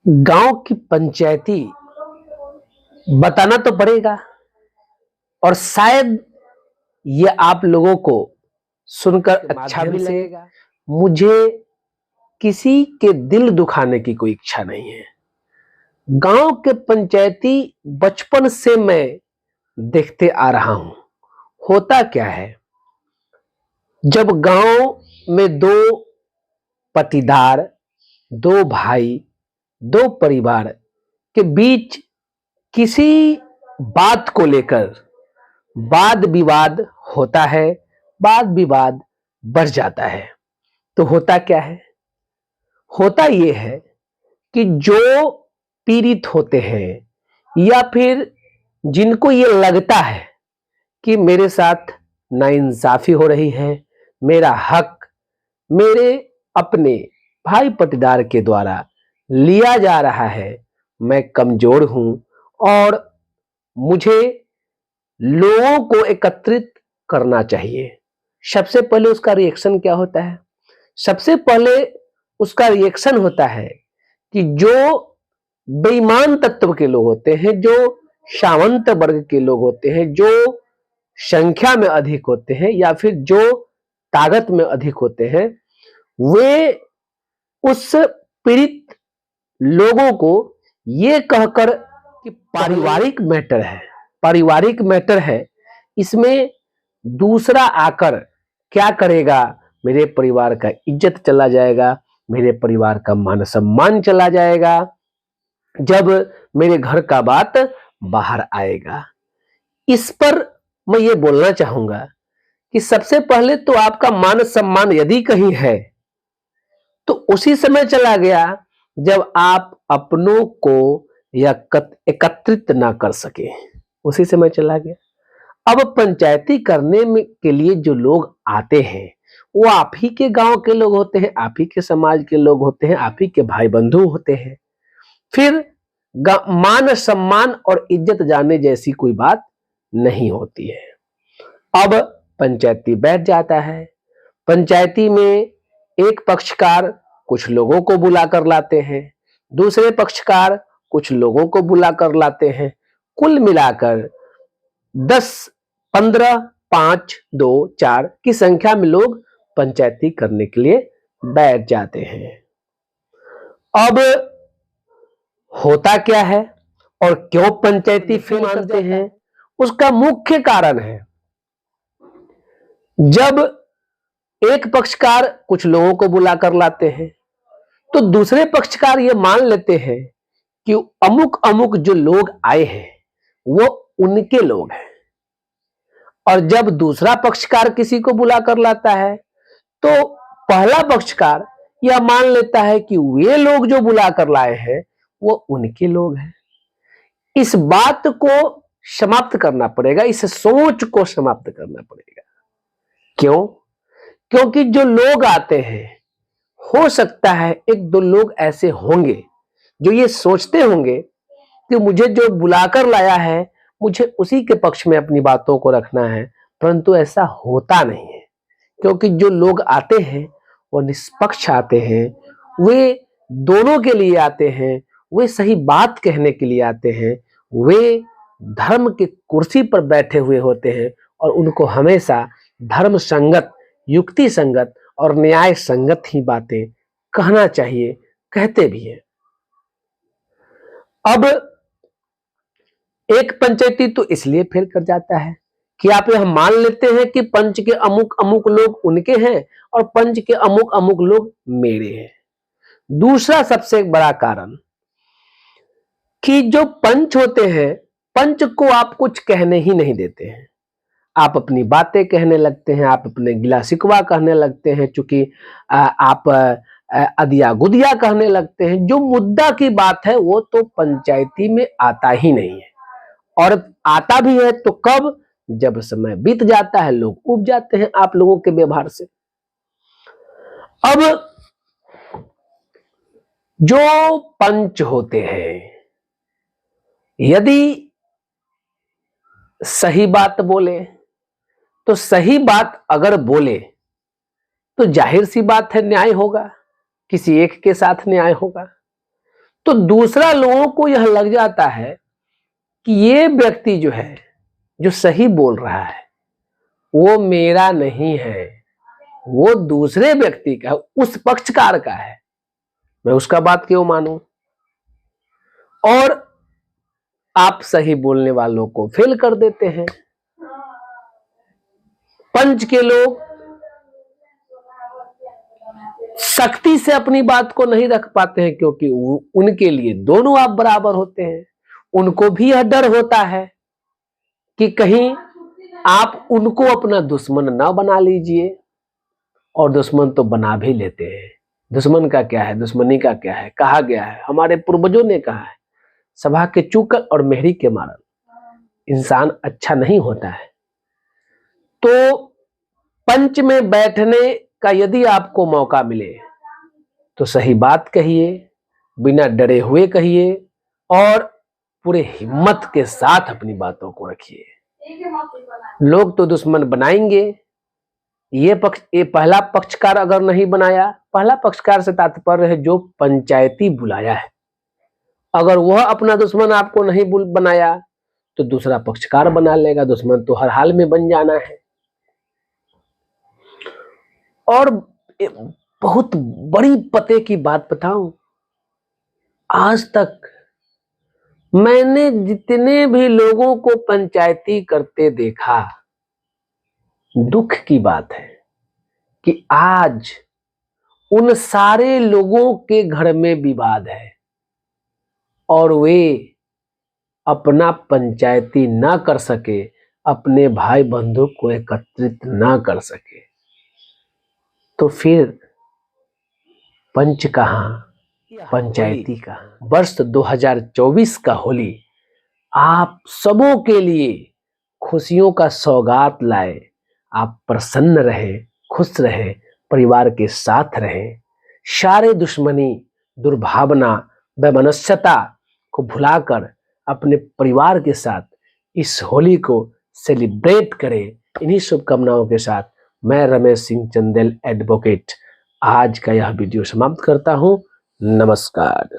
गांव की पंचायती बताना तो पड़ेगा और शायद ये आप लोगों को सुनकर अच्छा भी लगेगा। मुझे किसी के दिल दुखाने की कोई इच्छा नहीं है। गांव के पंचायती बचपन से मैं देखते आ रहा हूं। होता क्या है, जब गांव में दो पटीदार, दो भाई, दो परिवार के बीच किसी बात को लेकर वाद विवाद होता है, वाद विवाद बढ़ जाता है, तो होता क्या है? होता यह है कि जो पीड़ित होते हैं या फिर जिनको ये लगता है कि मेरे साथ नाइंसाफी हो रही है, मेरा हक मेरे अपने भाई पटीदार के द्वारा लिया जा रहा है, मैं कमजोर हूं और मुझे लोगों को एकत्रित करना चाहिए। सबसे पहले उसका रिएक्शन क्या होता है? सबसे पहले उसका रिएक्शन होता है कि जो बेईमान तत्व के लोग होते हैं, जो सामंत वर्ग के लोग होते हैं, जो संख्या में अधिक होते हैं या फिर जो ताकत में अधिक होते हैं, वे उस पीड़ित लोगों को ये कहकर कि पारिवारिक मैटर है, इसमें दूसरा आकर क्या करेगा, मेरे परिवार का इज्जत चला जाएगा, मेरे परिवार का मान सम्मान चला जाएगा जब मेरे घर का बात बाहर आएगा। इस पर मैं ये बोलना चाहूंगा कि सबसे पहले तो आपका मान सम्मान यदि कहीं है तो उसी समय चला गया जब आप अपनों को एकत्रित ना कर सके, उसी समय चला गया। अब पंचायती करने में के लिए जो लोग आते हैं वो आप ही के गांव के लोग होते हैं, आप ही के समाज के लोग होते हैं, आप ही के भाई बंधु होते हैं। फिर मान सम्मान और इज्जत जाने जैसी कोई बात नहीं होती है। अब पंचायती बैठ जाता है। पंचायती में एक पक्षकार कुछ लोगों को बुलाकर लाते हैं, दूसरे पक्षकार कुछ लोगों को बुलाकर लाते हैं। कुल मिलाकर 10, 15, 5, 2, 4 की संख्या में लोग पंचायती करने के लिए बैठ जाते हैं। अब होता क्या है और क्यों पंचायती फेल करते हैं, उसका मुख्य कारण है जब एक पक्षकार कुछ लोगों को बुलाकर लाते हैं तो दूसरे पक्षकार ये मान लेते हैं कि अमुक अमुक जो लोग आए हैं वो उनके लोग हैं, और जब दूसरा पक्षकार किसी को बुलाकर लाता है तो पहला पक्षकार यह मान लेता है कि वे लोग जो बुलाकर लाए हैं वो उनके लोग हैं। इस बात को समाप्त करना पड़ेगा, इस सोच को समाप्त करना पड़ेगा। क्यों? क्योंकि जो लोग आते हैं, हो सकता है एक दो लोग ऐसे होंगे जो ये सोचते होंगे कि मुझे जो बुलाकर लाया है मुझे उसी के पक्ष में अपनी बातों को रखना है, परंतु ऐसा होता नहीं है। क्योंकि जो लोग आते हैं वो निष्पक्ष आते हैं, वे दोनों के लिए आते हैं, वे सही बात कहने के लिए आते हैं, वे धर्म की कुर्सी पर बैठे हुए होते हैं और उनको हमेशा धर्म संगत, युक्ति संगत और न्याय संगत ही बातें कहना चाहिए, कहते भी हैं। अब एक पंचायती तो इसलिए फेल कर जाता है कि आप यह मान लेते हैं कि पंच के अमुक अमुक लोग उनके हैं और पंच के अमुक अमुक लोग मेरे हैं। दूसरा सबसे बड़ा कारण कि जो पंच होते हैं, पंच को आप कुछ कहने ही नहीं देते हैं, आप अपनी बातें कहने लगते हैं, आप अपने गिला शिकवा कहने लगते हैं, चूंकि आप अदिया गुदिया कहने लगते हैं। जो मुद्दा की बात है वो तो पंचायती में आता ही नहीं है, और आता भी है तो कब? जब समय बीत जाता है, लोग उब जाते हैं आप लोगों के व्यवहार से। अब जो पंच होते हैं यदि सही बात बोले तो सही बात अगर बोले तो जाहिर सी बात है न्याय होगा, किसी एक के साथ न्याय होगा। तो दूसरा लोगों को यह लग जाता है कि ये व्यक्ति जो है, जो सही बोल रहा है, वो मेरा नहीं है, वो दूसरे व्यक्ति का, उस पक्षकार का है, मैं उसका बात क्यों मानूं। और आप सही बोलने वालों को फेल कर देते हैं। पंच के लोग सख्ती से अपनी बात को नहीं रख पाते हैं, क्योंकि उनके लिए दोनों आप बराबर होते हैं। उनको भी यह डर होता है कि कहीं आप उनको अपना दुश्मन ना बना लीजिए, और दुश्मन तो बना भी लेते हैं। दुश्मन का क्या है, दुश्मनी का क्या है, कहा गया है, हमारे पूर्वजों ने कहा है, सभा के चूकल और मेहरी के मारल इंसान अच्छा नहीं होता है। तो पंच में बैठने का यदि आपको मौका मिले तो सही बात कहिए, बिना डरे हुए कहिए, और पूरे हिम्मत के साथ अपनी बातों को रखिए। लोग तो दुश्मन बनाएंगे। ये पहला पक्षकार अगर नहीं बनाया, पहला पक्षकार से तात्पर्य है जो पंचायती बुलाया है, अगर वह अपना दुश्मन आपको नहीं बनाया तो दूसरा पक्षकार बना लेगा। दुश्मन तो हर हाल में बन जाना है। और बहुत बड़ी पते की बात बताऊं, आज तक मैंने जितने भी लोगों को पंचायती करते देखा, दुख की बात है कि आज उन सारे लोगों के घर में विवाद है और वे अपना पंचायती ना कर सके, अपने भाई बंधु को एकत्रित ना कर सके। तो फिर पंच कहां, पंचायती कहां। वर्ष 2024 का होली आप सबों के लिए खुशियों का सौगात लाए। आप प्रसन्न रहें, खुश रहें, परिवार के साथ रहें। सारे दुश्मनी, दुर्भावना, वैमनस्यता को भुलाकर अपने परिवार के साथ इस होली को सेलिब्रेट करें। इन्हीं शुभकामनाओं के साथ मैं रमेश सिंह चंदेल एडवोकेट आज का यह वीडियो समाप्त करता हूं। नमस्कार।